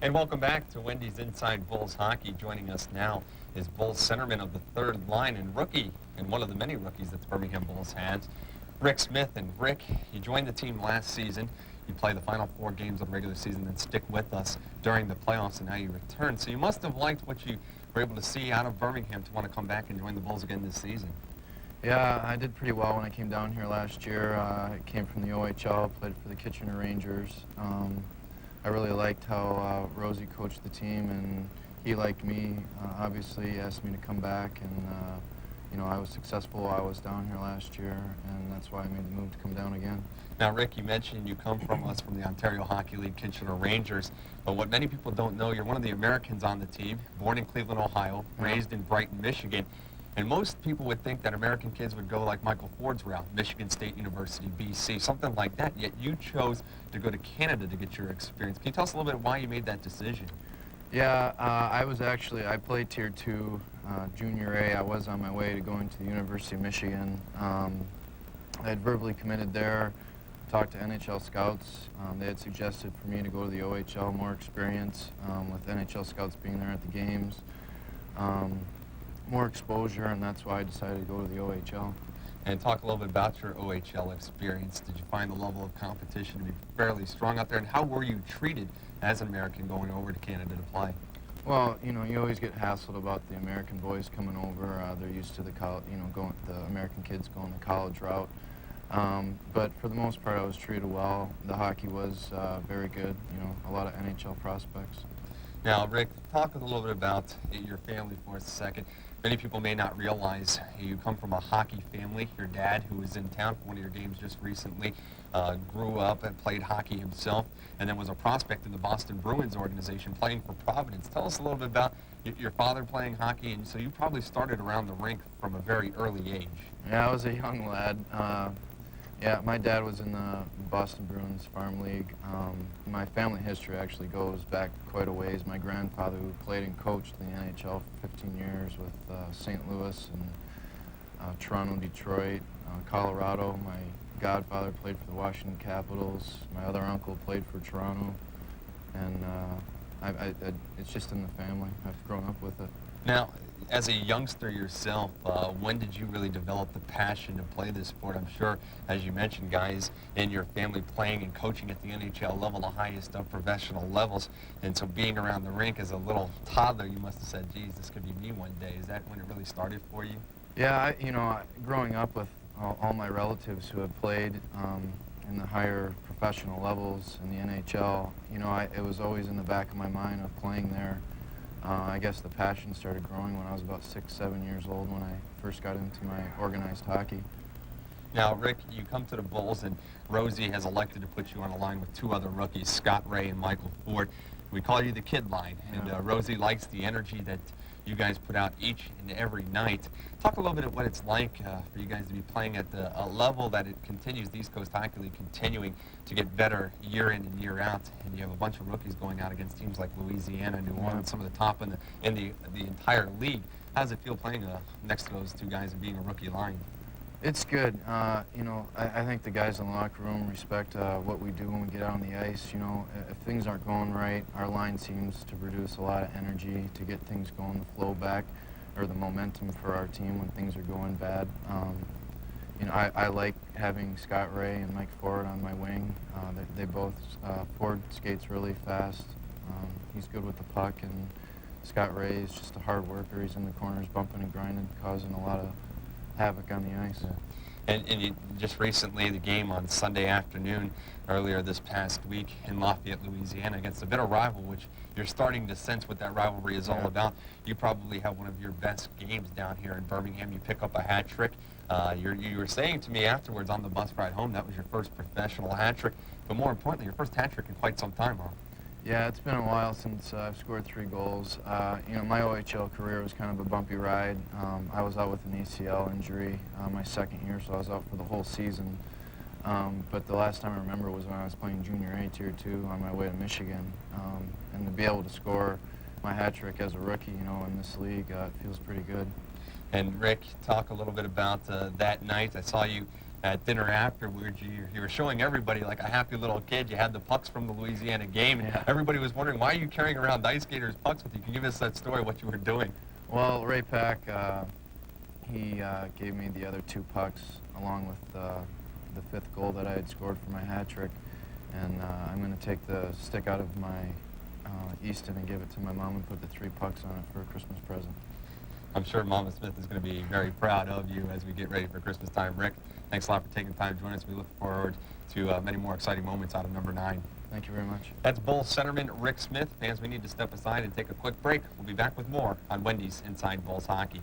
And welcome back to Wendy's Inside Bulls Hockey. Joining us now is Bulls centerman of the third line and rookie, and one of the many rookies that the Birmingham Bulls has, Rick Smith. And Rick, you joined the team last season. You played the final 4 games of the regular season and stick with us during the playoffs, and now you return. So you must have liked what you were able to see out of Birmingham to want to come back and join the Bulls again this season. Yeah, I did pretty well when I came down here last year. I came from the OHL, played for the Kitchener Rangers. I really liked how Rosie coached the team, and he liked me. Obviously, he asked me to come back, and you know, I was successful while I was down here last year, and that's why I made the move to come down again. Now, Rick, you mentioned you come from the Ontario Hockey League Kitchener Rangers, but what many people don't know, you're one of the Americans on the team, born in Cleveland, Ohio, raised in Brighton, Michigan. And most people would think that American kids would go like Michael Ford's route, Michigan State University, BC, something like that, yet you chose to go to Canada to get your experience. Can you tell us a little bit why you made that decision? Yeah, I played Tier 2 Junior A. I was on my way to going to the University of Michigan. I had verbally committed there, talked to NHL scouts. They had suggested for me to go to the OHL, more experience with NHL scouts being there at the games. More exposure, and that's why I decided to go to the OHL. And talk a little bit about your OHL experience. Did you find the level of competition to be fairly strong out there, and how were you treated as an American going over to Canada to play? Well, you know, you always get hassled about the American boys coming over. They're used to the American kids going the college route. But for the most part, I was treated well. The hockey was very good. You know, a lot of NHL prospects. Now, Rick, talk a little bit about your family for a second. Many people may not realize you come from a hockey family. Your dad, who was in town for one of your games just recently, grew up and played hockey himself, and then was a prospect in the Boston Bruins organization playing for Providence. Tell us a little bit about your father playing hockey, and so you probably started around the rink from a very early age. Yeah, I was a young lad. Yeah, my dad was in the Boston Bruins Farm League. My family history actually goes back quite a ways. My grandfather, who played and coached in the NHL for 15 years with St. Louis and Toronto, Detroit, Colorado. My godfather played for the Washington Capitals. My other uncle played for Toronto. And it's just in the family. I've grown up with it. Now, as a youngster yourself, when did you really develop the passion to play this sport? I'm sure, as you mentioned, guys in your family playing and coaching at the NHL level, the highest of professional levels. And so being around the rink as a little toddler, you must have said, geez, this could be me one day. Is that when it really started for you? Yeah, growing up with all my relatives who had played in the higher professional levels in the NHL, it was always in the back of my mind of playing there. I guess the passion started growing when I was about 6, 7 years old, when I first got into my organized hockey. Now, Rick, you come to the Bulls, and Rosie has elected to put you on a line with 2 other rookies, Scott Ray and Michael Ford. We call you the kid line, and Rosie likes the energy that you guys put out each and every night. Talk a little bit of what it's like for you guys to be playing at a level that it continues, the East Coast Hockey League continuing to get better year in and year out, and you have a bunch of rookies going out against teams like Louisiana, New Orleans, some of the top in the entire league. How does it feel playing next to those 2 guys and being a rookie line? It's good. I think the guys in the locker room respect what we do when we get out on the ice. If things aren't going right, our line seems to produce a lot of energy to get things going, the flow back, or the momentum for our team when things are going bad. I like having Scott Ray and Mike Ford on my wing. They both, Ford skates really fast. He's good with the puck, and Scott Ray is just a hard worker. He's in the corners bumping and grinding, causing a lot of havoc on the ice. And you just recently, the game on Sunday afternoon, earlier this past week in Lafayette, Louisiana, against a bitter rival, which you're starting to sense what that rivalry is all about. You probably have one of your best games down here in Birmingham. You pick up a hat trick. You were saying to me afterwards on the bus ride home that was your first professional hat trick, but more importantly, your first hat trick in quite some time, huh? Yeah, it's been a while since I've scored 3 goals. My OHL career was kind of a bumpy ride. I was out with an ACL injury my second year, so I was out for the whole season. But the last time I remember was when I was playing Junior A Tier 2 on my way to Michigan. And to be able to score my hat trick as a rookie, in this league, it feels pretty good. And Rick, talk a little bit about that night. I saw you at dinner afterwards, you were showing everybody like a happy little kid. You had the pucks from the Louisiana game, and everybody was wondering, why are you carrying around ice skaters' pucks with you? Can you give us that story, what you were doing? Well, Ray Pack, he gave me the other 2 pucks along with the 5th goal that I had scored for my hat trick. And I'm going to take the stick out of my Easton and give it to my mom and put the 3 pucks on it for a Christmas present. I'm sure Mama Smith is going to be very proud of you as we get ready for Christmas time. Rick, thanks a lot for taking time to join us. We look forward to many more exciting moments out of number 9. Thank you very much. That's Bulls centerman Rick Smith. Fans, we need to step aside and take a quick break. We'll be back with more on Wendy's Inside Bulls Hockey.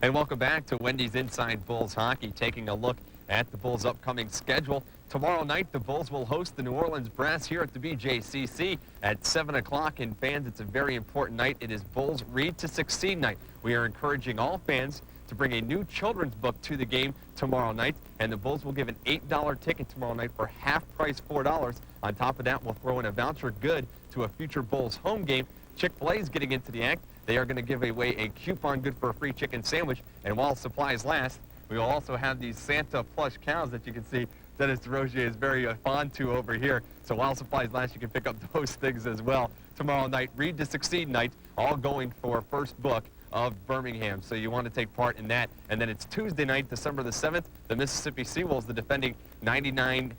And welcome back to Wendy's Inside Bulls Hockey, taking a look at the Bulls' upcoming schedule. Tomorrow night, the Bulls will host the New Orleans Brass here at the BJCC at 7 o'clock. And fans, it's a very important night. It is Bulls Read to Succeed night. We are encouraging all fans to bring a new children's book to the game tomorrow night. And the Bulls will give an $8 ticket tomorrow night for half price $4. On top of that, we'll throw in a voucher good to a future Bulls home game. Chick-fil-A is getting into the act. They are going to give away a coupon good for a free chicken sandwich. And while supplies last, we will also have these Santa plush cows that you can see Dennis Desrosiers is very fond to over here. So while supplies last, you can pick up those things as well. Tomorrow night, Read to Succeed night, all going for first book of Birmingham. So you want to take part in that. And then it's Tuesday night, December the 7th. The Mississippi Seawolves, the defending 99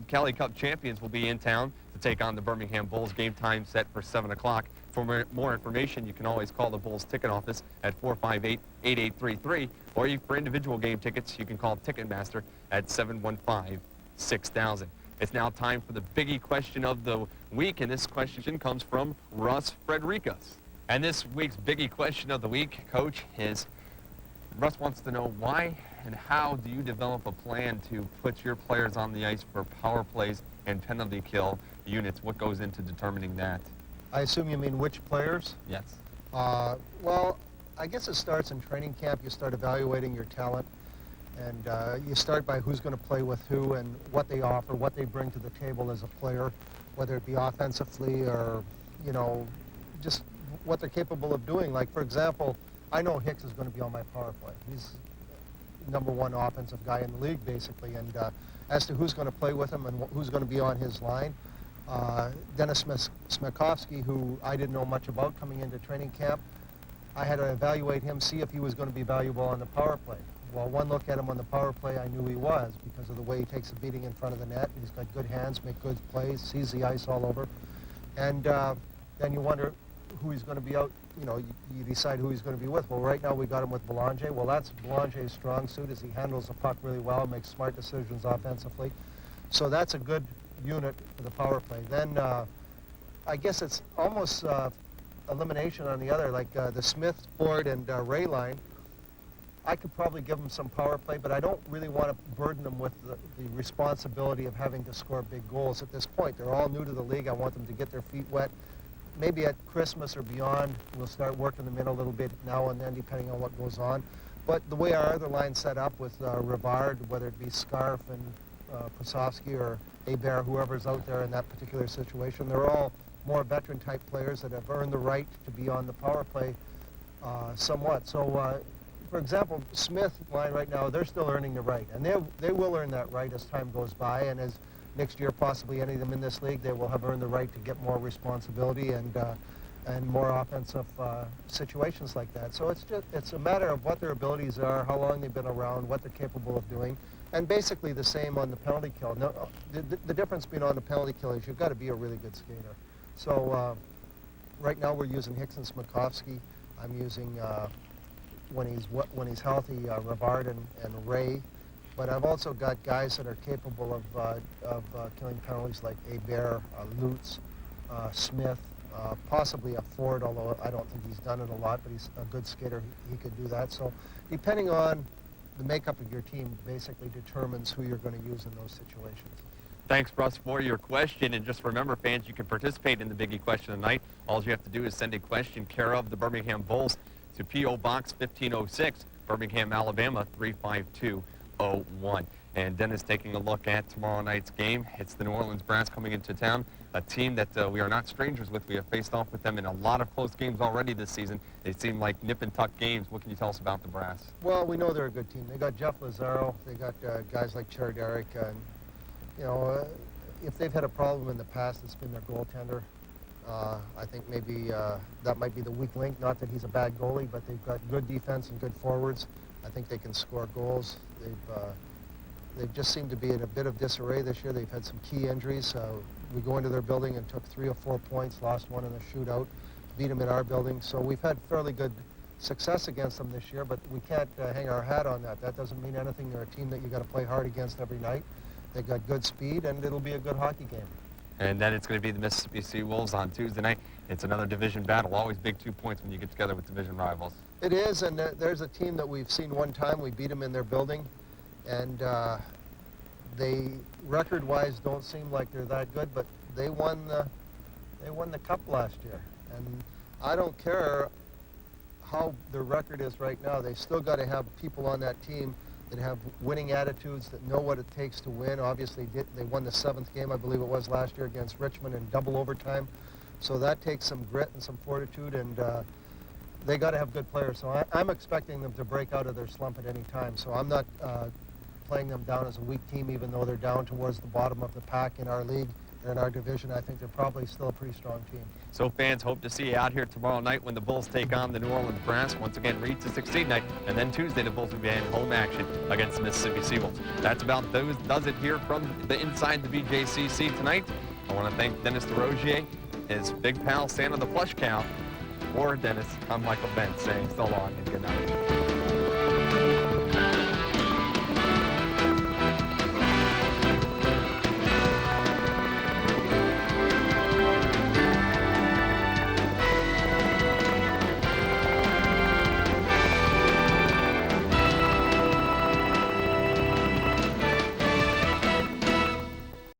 Kelly Cup champions, will be in town to take on the Birmingham Bulls. Game time set for 7 o'clock. For more information, you can always call the Bulls ticket office at 458-8833, or for individual game tickets, you can call Ticketmaster at 715-6000. It's now time for the biggie question of the week, and this question comes from Russ Frederikas. And this week's biggie question of the week, Coach, is Russ wants to know why and how do you develop a plan to put your players on the ice for power plays and penalty kill units? What goes into determining that? I assume you mean which players? Yes. Well, I guess it starts in training camp. You start evaluating your talent, and you start by who's going to play with who and what they offer, what they bring to the table as a player, whether it be offensively or, you know, just what they're capable of doing. Like, for example, I know Hicks is going to be on my power play. He's #1 offensive guy in the league, basically. And as to who's going to play with him and who's going to be on his line, Dennis Smikovsky, who I didn't know much about coming into training camp, I had to evaluate him, see if he was going to be valuable on the power play. Well, one look at him on the power play, I knew he was because of the way he takes a beating in front of the net. He's got good hands, make good plays, sees the ice all over. And then you wonder who he's going to be out, you know, you decide who he's going to be with. Well, right now we got him with Belanger. Well, that's Belanger's strong suit, is he handles the puck really well, makes smart decisions offensively. So that's a good unit for the power play. Then I guess it's almost elimination on the other, like the Smith, Ford, and Ray line. I could probably give them some power play, but I don't really want to burden them with the responsibility of having to score big goals at this point. They're all new to the league. I want them to get their feet wet. Maybe at Christmas or beyond, we'll start working them in a little bit now and then, depending on what goes on. But the way our other line's set up with Rivard, whether it be Scarf and Prosovsky or Hebert, whoever's out there in that particular situation, they're all more veteran-type players that have earned the right to be on the power play somewhat. So, for example, Smith line right now, they're still earning the right, and they will earn that right as time goes by, and as next year possibly any of them in this league, they will have earned the right to get more responsibility and more offensive situations like that. So it's a matter of what their abilities are, how long they've been around, what they're capable of doing, and basically the same on the penalty kill. No, the difference being on the penalty kill is you've got to be a really good skater. So right now we're using Hicks and Smikovsky. I'm using when he's healthy, Rivard and Ray. But I've also got guys that are capable of killing penalties like Hebert, Lutz, Smith, possibly a Ford, although I don't think he's done it a lot, but he's a good skater. He could do that. So depending on the makeup of your team basically determines who you're going to use in those situations. Thanks, Russ, for your question. And just remember, fans, you can participate in the Biggie Question tonight. All you have to do is send a question care of the Birmingham Bulls to P.O. Box 1506, Birmingham, Alabama 35201. And Dennis taking a look at tomorrow night's game. It's the New Orleans Brass coming into town, a team that we are not strangers with. We have faced off with them in a lot of close games already this season. They seem like nip and tuck games. What can you tell us about the Brass? Well, we know they're a good team. They got Jeff Lazaro. They got guys like Derek. And, you know, if they've had a problem in the past, it's been their goaltender. I think maybe that might be the weak link. Not that he's a bad goalie, but they've got good defense and good forwards. I think they can score goals. They've just seemed to be in a bit of disarray this year. They've had some key injuries. We go into their building and took 3 or 4 points, lost one in a shootout, beat them in our building. So we've had fairly good success against them this year, but we can't hang our hat on that. That doesn't mean anything. They're a team that you got to play hard against every night. They've got good speed, and it'll be a good hockey game. And then it's going to be the Mississippi Sea Wolves on Tuesday night. It's another division battle. Always big 2 points when you get together with division rivals. It is, and there's a team that we've seen one time. We beat them in their building, and they record-wise don't seem like they're that good, but they won the cup last year. And I don't care how their record is right now. They still got to have people on that team that have winning attitudes, that know what it takes to win. Obviously, they won the 7th game, I believe it was, last year against Richmond in double overtime. So that takes some grit and some fortitude, and they got to have good players. So I'm expecting them to break out of their slump at any time. So I'm not playing them down as a weak team, even though they're down towards the bottom of the pack in our league and in our division. I think they're probably still a pretty strong team. So fans, hope to see you out here tomorrow night when the Bulls take on the New Orleans Brass. Once again, Reed to 16 night, and then Tuesday the Bulls will be in home action against the Mississippi Sea Wolves. That's about does it here from the inside the BJCC tonight. I want to thank Dennis Desrosiers, his big pal Santa the Plush Cow. For Dennis, I'm Michael Bent saying so long and good night.